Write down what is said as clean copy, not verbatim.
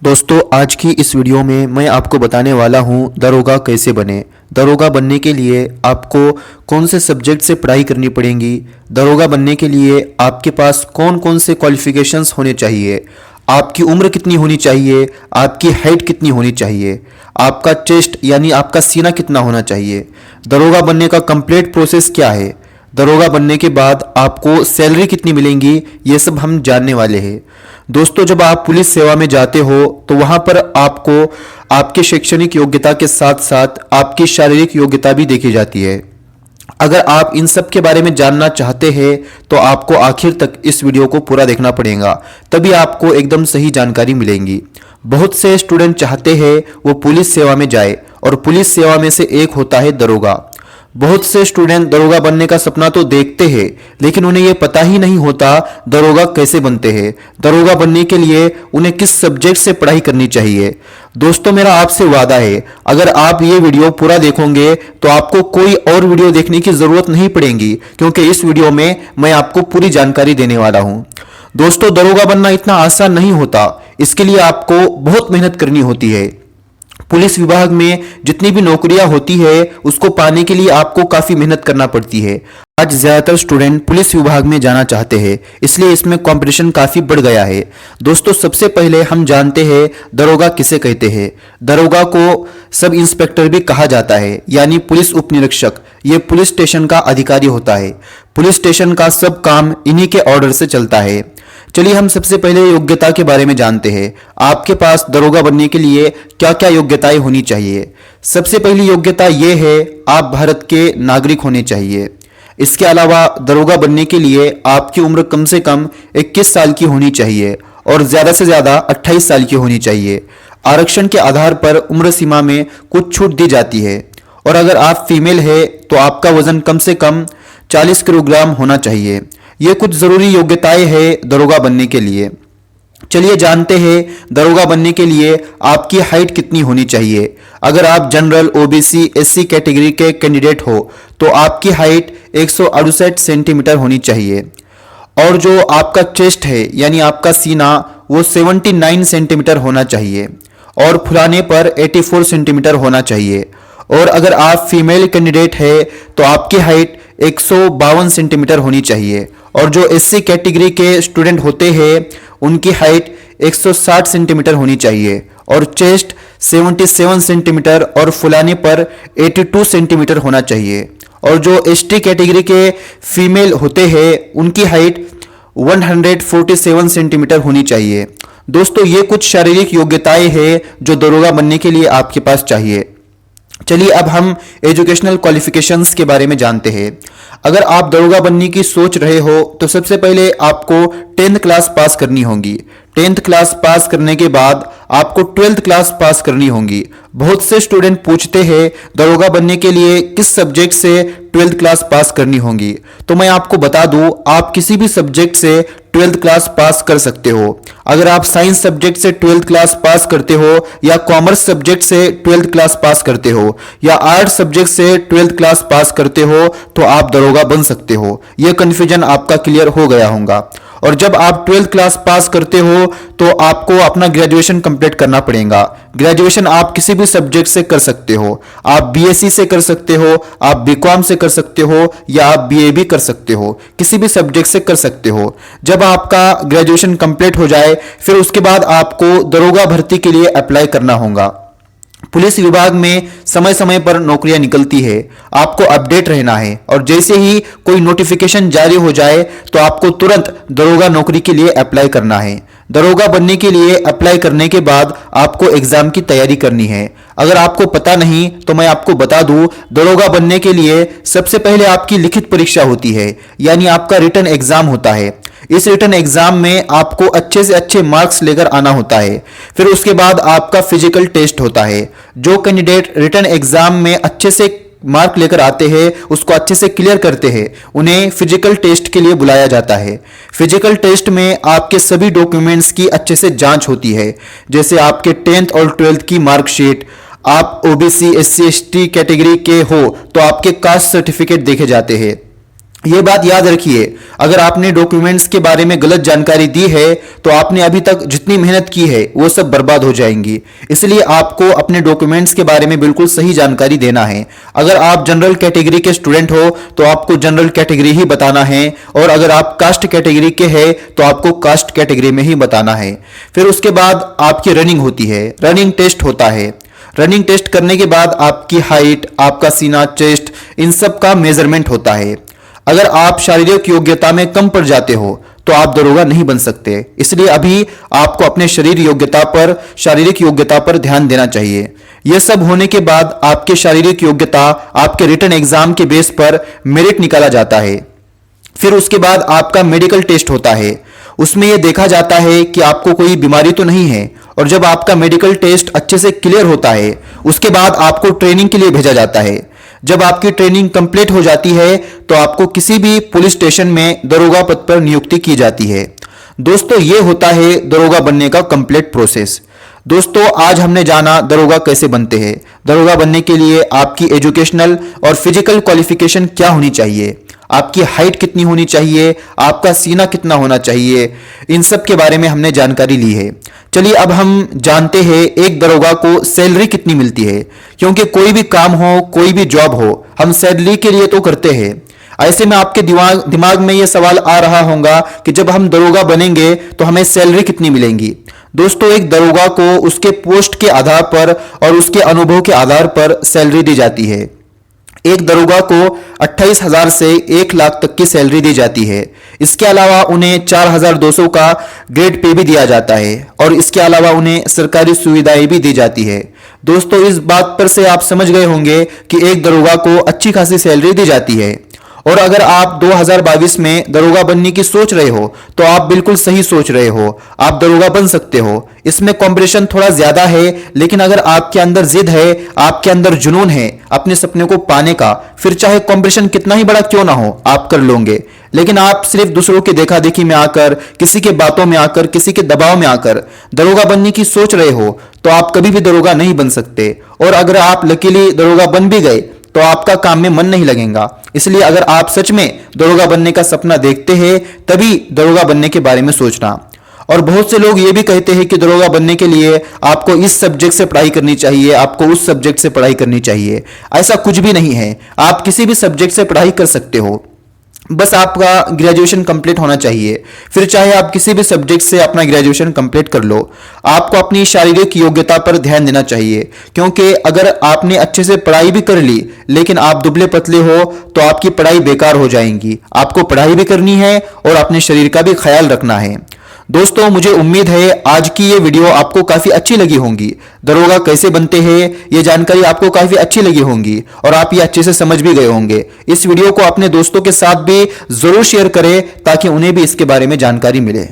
दोस्तों आज की इस वीडियो में मैं आपको बताने वाला हूं दरोगा कैसे बने। दरोगा बनने के लिए आपको कौन से सब्जेक्ट से पढ़ाई करनी पड़ेगी, दरोगा बनने के लिए आपके पास कौन कौन से क्वालिफिकेशंस होने चाहिए, आपकी उम्र कितनी होनी चाहिए, आपकी हाइट कितनी होनी चाहिए, आपका चेस्ट यानी आपका सीना कितना होना चाहिए, दरोगा बनने का कंप्लीट प्रोसेस क्या है, दरोगा बनने के बाद आपको सैलरी कितनी मिलेंगी, ये सब हम जानने वाले हैं। दोस्तों जब आप पुलिस सेवा में जाते हो तो वहां पर आपको आपके शैक्षणिक योग्यता के साथ साथ आपकी शारीरिक योग्यता भी देखी जाती है। अगर आप इन सब के बारे में जानना चाहते हैं तो आपको आखिर तक इस वीडियो को पूरा देखना पड़ेगा, तभी आपको एकदम सही जानकारी मिलेगी। बहुत से स्टूडेंट चाहते हैं वो पुलिस सेवा में जाए और पुलिस सेवा में से एक होता है दरोगा। बहुत से स्टूडेंट दरोगा बनने का सपना तो देखते हैं लेकिन उन्हें यह पता ही नहीं होता दरोगा कैसे बनते हैं, दरोगा बनने के लिए उन्हें किस सब्जेक्ट से पढ़ाई करनी चाहिए। दोस्तों मेरा आपसे वादा है अगर आप ये वीडियो पूरा देखोगे तो आपको कोई और वीडियो देखने की जरूरत नहीं पड़ेगी, क्योंकि इस वीडियो में मैं आपको पूरी जानकारी देने वाला हूं। दोस्तों दरोगा बनना इतना आसान नहीं होता, इसके लिए आपको बहुत मेहनत करनी होती है। पुलिस विभाग में जितनी भी नौकरियां होती है उसको पाने के लिए आपको काफी मेहनत करना पड़ती है। आज ज्यादातर स्टूडेंट पुलिस विभाग में जाना चाहते हैं, इसलिए इसमें कंपटीशन काफी बढ़ गया है। दोस्तों सबसे पहले हम जानते हैं दरोगा किसे कहते हैं। दरोगा को सब इंस्पेक्टर भी कहा जाता है, यानी पुलिस उप निरीक्षक। ये पुलिस स्टेशन का अधिकारी होता है। पुलिस स्टेशन का सब काम इन्हीं के ऑर्डर से चलता है। चलिए हम सबसे पहले योग्यता के बारे में जानते हैं। आपके पास दरोगा बनने के लिए क्या क्या योग्यताएं होनी चाहिए। सबसे पहली योग्यता यह है आप भारत के नागरिक होने चाहिए। इसके अलावा दरोगा बनने के लिए आपकी उम्र कम से कम 21 साल की होनी चाहिए और ज़्यादा से ज़्यादा 28 साल की होनी चाहिए। आरक्षण के आधार पर उम्र सीमा में कुछ छूट दी जाती है और अगर आप फीमेल है तो आपका वजन कम से कम 40 किलोग्राम होना चाहिए। ये कुछ ज़रूरी योग्यताएं हैं दरोगा बनने के लिए। चलिए जानते हैं दरोगा बनने के लिए आपकी हाइट कितनी होनी चाहिए। अगर आप जनरल, ओबीसी, एससी कैटेगरी के कैंडिडेट हो तो आपकी हाइट 168 सेंटीमीटर होनी चाहिए और जो आपका चेस्ट है यानी आपका सीना वो 79 सेंटीमीटर होना चाहिए और फुलाने पर 84 सेंटीमीटर होना चाहिए। और अगर आप फीमेल कैंडिडेट है तो आपकी हाइट 152 सेंटीमीटर होनी चाहिए और जो एससी कैटेगरी के स्टूडेंट होते हैं उनकी हाइट 160 सेंटीमीटर होनी चाहिए और चेस्ट 77 सेंटीमीटर और फुलाने पर 82 सेंटीमीटर होना चाहिए। और जो एसटी कैटेगरी के फीमेल होते हैं उनकी हाइट 147 सेंटीमीटर होनी चाहिए। दोस्तों ये कुछ शारीरिक योग्यताएं हैं जो दरोगा बनने के लिए आपके पास चाहिए। चलिए अब हम एजुकेशनल क्वालिफिकेशंस के बारे में जानते हैं। अगर आप दरोगा बनने की सोच रहे हो तो सबसे पहले आपको 10th क्लास पास करनी होगी। 10th क्लास पास करने के बाद आपको 12th क्लास पास करनी होगी। बहुत से स्टूडेंट पूछते हैं दरोगा बनने के लिए किस सब्जेक्ट से 12th क्लास पास करनी होगी, तो मैं आपको बता दूं आप किसी भी सब्जेक्ट से 12th क्लास पास कर सकते हो। अगर आप साइंस सब्जेक्ट से 12th क्लास पास करते हो या कॉमर्स सब्जेक्ट से 12th क्लास पास करते हो या आर्ट सब्जेक्ट से 12th क्लास पास करते हो तो आप दरोगा बन सकते हो। यह कंफ्यूजन आपका क्लियर हो गया होगा। और जब आप 12th क्लास पास करते हो तो आपको अपना ग्रेजुएशन कंप्लीट करना पड़ेगा। ग्रेजुएशन आप किसी भी सब्जेक्ट से कर सकते हो। आप बीएससी से कर सकते हो, आप बीकॉम से कर सकते हो या आप बीए भी कर सकते हो, किसी भी सब्जेक्ट से कर सकते हो। जब आपका ग्रेजुएशन कंप्लीट हो जाए फिर उसके बाद आपको दरोगा भर्ती के लिए अप्लाई करना होगा। पुलिस विभाग में समय समय पर नौकरियां निकलती है, आपको अपडेट रहना है और जैसे ही कोई नोटिफिकेशन जारी हो जाए तो आपको तुरंत दरोगा नौकरी के लिए अप्लाई करना है। दरोगा बनने के लिए अप्लाई करने के बाद आपको एग्जाम की तैयारी करनी है। अगर आपको पता नहीं तो मैं आपको बता दूं दरोगा बनने के लिए सबसे पहले आपकी लिखित परीक्षा होती है, यानी आपका रिटन एग्जाम होता है। इस रिटन एग्जाम में आपको अच्छे से अच्छे मार्क्स लेकर आना होता है। फिर उसके बाद आपका फिजिकल टेस्ट होता है। जो कैंडिडेट रिटन एग्जाम में अच्छे से मार्क लेकर आते हैं, उसको अच्छे से क्लियर करते हैं, उन्हें फिजिकल टेस्ट के लिए बुलाया जाता है। फिजिकल टेस्ट में आपके सभी डॉक्यूमेंट्स की अच्छे से जांच होती है, जैसे आपके 10th और 12th की मार्कशीट। आप ओबीसी, एससी, एसटी कैटेगरी के हो तो आपके कास्ट सर्टिफिकेट देखे जाते हैं। ये बात याद रखिए, अगर आपने डॉक्यूमेंट्स के बारे में गलत जानकारी दी है तो आपने अभी तक जितनी मेहनत की है वो सब बर्बाद हो जाएंगी। इसलिए आपको अपने डॉक्यूमेंट्स के बारे में बिल्कुल सही जानकारी देना है। अगर आप जनरल कैटेगरी के स्टूडेंट हो तो आपको जनरल कैटेगरी ही बताना है, और अगर आप कास्ट कैटेगरी के हैं तो आपको कास्ट कैटेगरी में ही बताना है। फिर उसके बाद आपकी रनिंग होती है, रनिंग टेस्ट होता है। रनिंग टेस्ट करने के बाद आपकी हाइट, आपका सीना, चेस्ट, इन सब का मेजरमेंट होता है। अगर आप शारीरिक योग्यता में कम पड़ जाते हो तो आप दरोगा नहीं बन सकते। इसलिए अभी आपको अपने शारीरिक योग्यता पर ध्यान देना चाहिए। यह सब होने के बाद आपके शारीरिक योग्यता आपके रिटन एग्जाम के बेस पर मेरिट निकाला जाता है। फिर उसके बाद आपका मेडिकल टेस्ट होता है। उसमें यह देखा जाता है कि आपको कोई बीमारी तो नहीं है, और जब आपका मेडिकल टेस्ट अच्छे से क्लियर होता है उसके बाद आपको ट्रेनिंग के लिए भेजा जाता है। जब आपकी ट्रेनिंग कंप्लीट हो जाती है तो आपको किसी भी पुलिस स्टेशन में दरोगा पद पर नियुक्ति की जाती है। दोस्तों, ये होता है दरोगा बनने का कंप्लीट प्रोसेस। दोस्तों, आज हमने जाना दरोगा कैसे बनते हैं। दरोगा बनने के लिए आपकी एजुकेशनल और फिजिकल क्वालिफिकेशन क्या होनी चाहिए, आपकी हाइट कितनी होनी चाहिए, आपका सीना कितना होना चाहिए, इन सब के बारे में हमने जानकारी ली है। चलिए अब हम जानते हैं एक दरोगा को सैलरी कितनी मिलती है। क्योंकि कोई भी काम हो, कोई भी जॉब हो, हम सैलरी के लिए तो करते हैं। ऐसे में आपके दिमाग में यह सवाल आ रहा होगा कि जब हम दरोगा बनेंगे तो हमें सैलरी कितनी मिलेंगी। दोस्तों, एक दरोगा को उसके पोस्ट के आधार पर और उसके अनुभव के आधार पर सैलरी दी जाती है। एक दरोगा को 28,000 से 1 लाख तक की सैलरी दी जाती है। इसके अलावा उन्हें 4,200 का ग्रेड पे भी दिया जाता है, और इसके अलावा उन्हें सरकारी सुविधाएं भी दी जाती है। दोस्तों, इस बात पर से आप समझ गए होंगे कि एक दरोगा को अच्छी खासी सैलरी दी जाती है। और अगर आप 2022 में दरोगा बनने की सोच रहे हो तो आप बिल्कुल सही सोच रहे हो, आप दरोगा बन सकते हो। इसमें कंपटीशन थोड़ा ज्यादा है, लेकिन अगर आपके अंदर जिद है, आपके अंदर जुनून है अपने सपने को पाने का, फिर चाहे कंपटीशन कितना ही बड़ा क्यों ना हो, आप कर लोगे। लेकिन आप सिर्फ दूसरों की देखा देखी में आकर, किसी के बातों में आकर, किसी के दबाव में आकर दरोगा बनने की सोच रहे हो तो आप कभी भी दरोगा नहीं बन सकते। और अगर आप लकीली दरोगा बन भी गए तो आपका काम में मन नहीं लगेगा। इसलिए अगर आप सच में दरोगा बनने का सपना देखते हैं तभी दरोगा बनने के बारे में सोचना। और बहुत से लोग ये भी कहते हैं कि दरोगा बनने के लिए आपको इस सब्जेक्ट से पढ़ाई करनी चाहिए, आपको उस सब्जेक्ट से पढ़ाई करनी चाहिए। ऐसा कुछ भी नहीं है, आप किसी भी सब्जेक्ट से पढ़ाई कर सकते हो, बस आपका ग्रेजुएशन कंप्लीट होना चाहिए। फिर चाहे आप किसी भी सब्जेक्ट से अपना ग्रेजुएशन कंप्लीट कर लो। आपको अपनी शारीरिक योग्यता पर ध्यान देना चाहिए, क्योंकि अगर आपने अच्छे से पढ़ाई भी कर ली लेकिन आप दुबले पतले हो तो आपकी पढ़ाई बेकार हो जाएगी। आपको पढ़ाई भी करनी है और अपने शरीर का भी ख्याल रखना है। दोस्तों, मुझे उम्मीद है आज की ये वीडियो आपको काफ़ी अच्छी लगी होंगी। दरोगा कैसे बनते हैं ये जानकारी आपको काफ़ी अच्छी लगी होंगी और आप ये अच्छे से समझ भी गए होंगे। इस वीडियो को अपने दोस्तों के साथ भी ज़रूर शेयर करें ताकि उन्हें भी इसके बारे में जानकारी मिले।